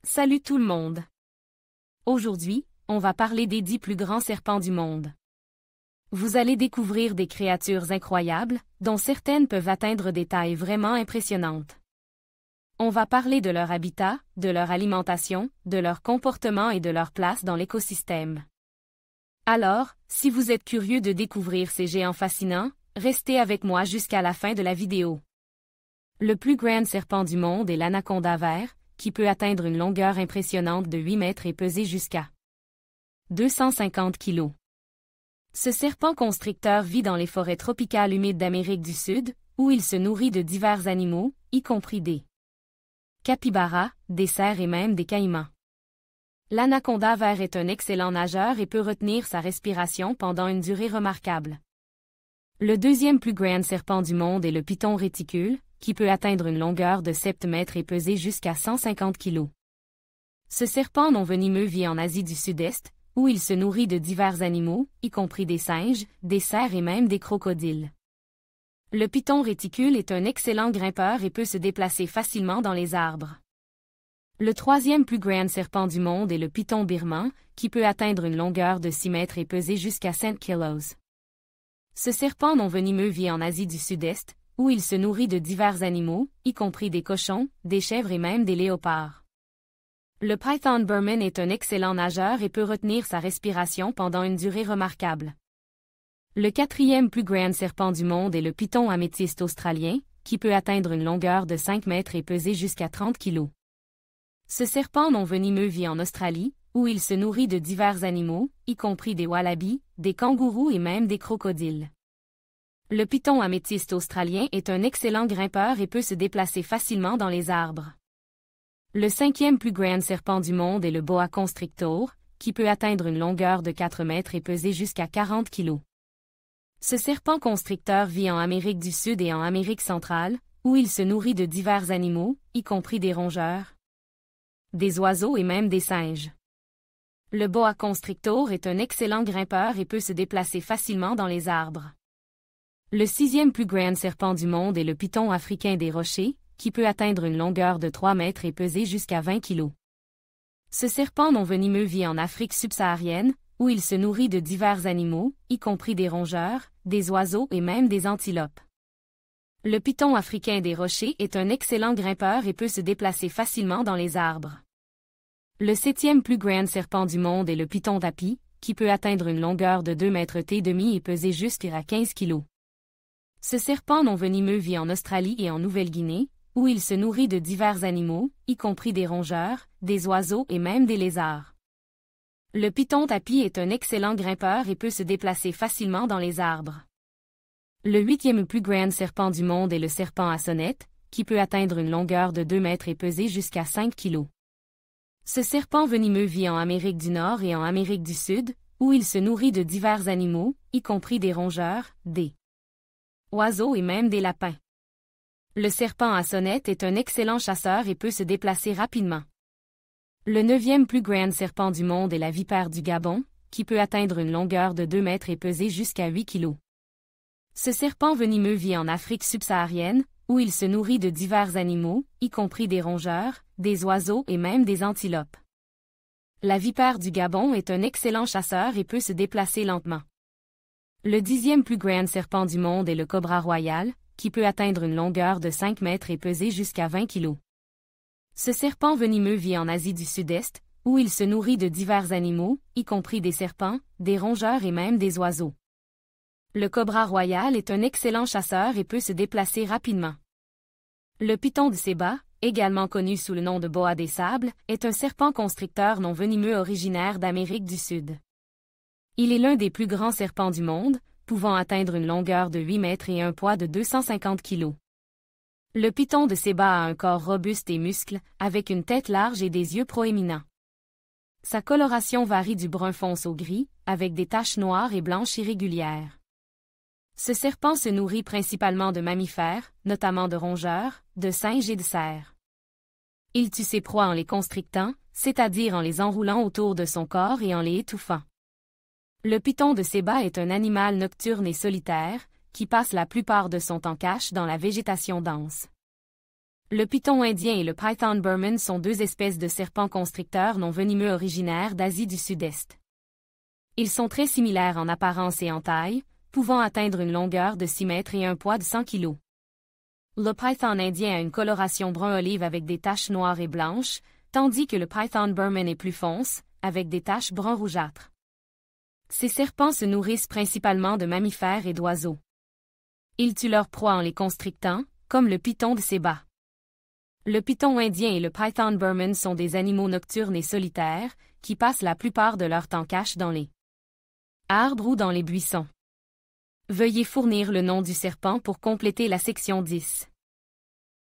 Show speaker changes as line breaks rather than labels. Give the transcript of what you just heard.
Salut tout le monde! Aujourd'hui, on va parler des 10 plus grands serpents du monde. Vous allez découvrir des créatures incroyables, dont certaines peuvent atteindre des tailles vraiment impressionnantes. On va parler de leur habitat, de leur alimentation, de leur comportement et de leur place dans l'écosystème. Alors, si vous êtes curieux de découvrir ces géants fascinants, restez avec moi jusqu'à la fin de la vidéo. Le plus grand serpent du monde est l'anaconda vert, qui peut atteindre une longueur impressionnante de 8 mètres et peser jusqu'à 250 kg. Ce serpent constricteur vit dans les forêts tropicales humides d'Amérique du Sud, où il se nourrit de divers animaux, y compris des capybaras, des cerfs et même des caïmans. L'anaconda vert est un excellent nageur et peut retenir sa respiration pendant une durée remarquable. Le deuxième plus grand serpent du monde est le python réticule, qui peut atteindre une longueur de 7 mètres et peser jusqu'à 150 kg. Ce serpent non venimeux vit en Asie du Sud-Est, où il se nourrit de divers animaux, y compris des singes, des cerfs et même des crocodiles. Le python réticule est un excellent grimpeur et peut se déplacer facilement dans les arbres. Le troisième plus grand serpent du monde est le python birman, qui peut atteindre une longueur de 6 mètres et peser jusqu'à 5 kg. Ce serpent non venimeux vit en Asie du Sud-Est, où il se nourrit de divers animaux, y compris des cochons, des chèvres et même des léopards. Le python birman est un excellent nageur et peut retenir sa respiration pendant une durée remarquable. Le quatrième plus grand serpent du monde est le python améthyste australien, qui peut atteindre une longueur de 5 mètres et peser jusqu'à 30 kg. Ce serpent non venimeux vit en Australie, où il se nourrit de divers animaux, y compris des wallabies, des kangourous et même des crocodiles. Le python améthyste australien est un excellent grimpeur et peut se déplacer facilement dans les arbres. Le cinquième plus grand serpent du monde est le boa constrictor, qui peut atteindre une longueur de 4 mètres et peser jusqu'à 40 kg. Ce serpent constricteur vit en Amérique du Sud et en Amérique centrale, où il se nourrit de divers animaux, y compris des rongeurs, des oiseaux et même des singes. Le boa constrictor est un excellent grimpeur et peut se déplacer facilement dans les arbres. Le sixième plus grand serpent du monde est le python africain des rochers, qui peut atteindre une longueur de 3 mètres et peser jusqu'à 20 kg. Ce serpent non venimeux vit en Afrique subsaharienne, où il se nourrit de divers animaux, y compris des rongeurs, des oiseaux et même des antilopes. Le python africain des rochers est un excellent grimpeur et peut se déplacer facilement dans les arbres. Le septième plus grand serpent du monde est le python tapi, qui peut atteindre une longueur de 2 mètres et demi et peser jusqu'à 15 kg. Ce serpent non venimeux vit en Australie et en Nouvelle-Guinée, où il se nourrit de divers animaux, y compris des rongeurs, des oiseaux et même des lézards. Le python tapi est un excellent grimpeur et peut se déplacer facilement dans les arbres. Le huitième plus grand serpent du monde est le serpent à sonnette, qui peut atteindre une longueur de 2 mètres et peser jusqu'à 5 kg. Ce serpent venimeux vit en Amérique du Nord et en Amérique du Sud, où il se nourrit de divers animaux, y compris des rongeurs, des oiseaux et même des lapins. Le serpent à sonnette est un excellent chasseur et peut se déplacer rapidement. Le neuvième plus grand serpent du monde est la vipère du Gabon, qui peut atteindre une longueur de 2 mètres et peser jusqu'à 8 kg. Ce serpent venimeux vit en Afrique subsaharienne, où il se nourrit de divers animaux, y compris des rongeurs, des oiseaux et même des antilopes. La vipère du Gabon est un excellent chasseur et peut se déplacer lentement. Le dixième plus grand serpent du monde est le cobra royal, qui peut atteindre une longueur de 5 mètres et peser jusqu'à 20 kg. Ce serpent venimeux vit en Asie du Sud-Est, où il se nourrit de divers animaux, y compris des serpents, des rongeurs et même des oiseaux. Le cobra royal est un excellent chasseur et peut se déplacer rapidement. Le python de Séba, également connu sous le nom de boa des sables, est un serpent constricteur non venimeux originaire d'Amérique du Sud. Il est l'un des plus grands serpents du monde, pouvant atteindre une longueur de 8 mètres et un poids de 250 kg. Le python de Séba a un corps robuste et musclé, avec une tête large et des yeux proéminents. Sa coloration varie du brun fonce au gris, avec des taches noires et blanches irrégulières. Ce serpent se nourrit principalement de mammifères, notamment de rongeurs, de singes et de cerfs. Il tue ses proies en les constrictant, c'est-à-dire en les enroulant autour de son corps et en les étouffant. Le python de Séba est un animal nocturne et solitaire, qui passe la plupart de son temps cache dans la végétation dense. Le python indien et le python Burman sont deux espèces de serpents constricteurs non venimeux originaires d'Asie du Sud-Est. Ils sont très similaires en apparence et en taille, pouvant atteindre une longueur de 6 mètres et un poids de 100 kg. Le python indien a une coloration brun-olive avec des taches noires et blanches, tandis que le python Burman est plus fonce, avec des taches brun-rougeâtres. Ces serpents se nourrissent principalement de mammifères et d'oiseaux. Ils tuent leurs proies en les constrictant, comme le python de Séba. Le python indien et le python Burman sont des animaux nocturnes et solitaires, qui passent la plupart de leur temps cachés dans les arbres ou dans les buissons. Veuillez fournir le nom du serpent pour compléter la section 10.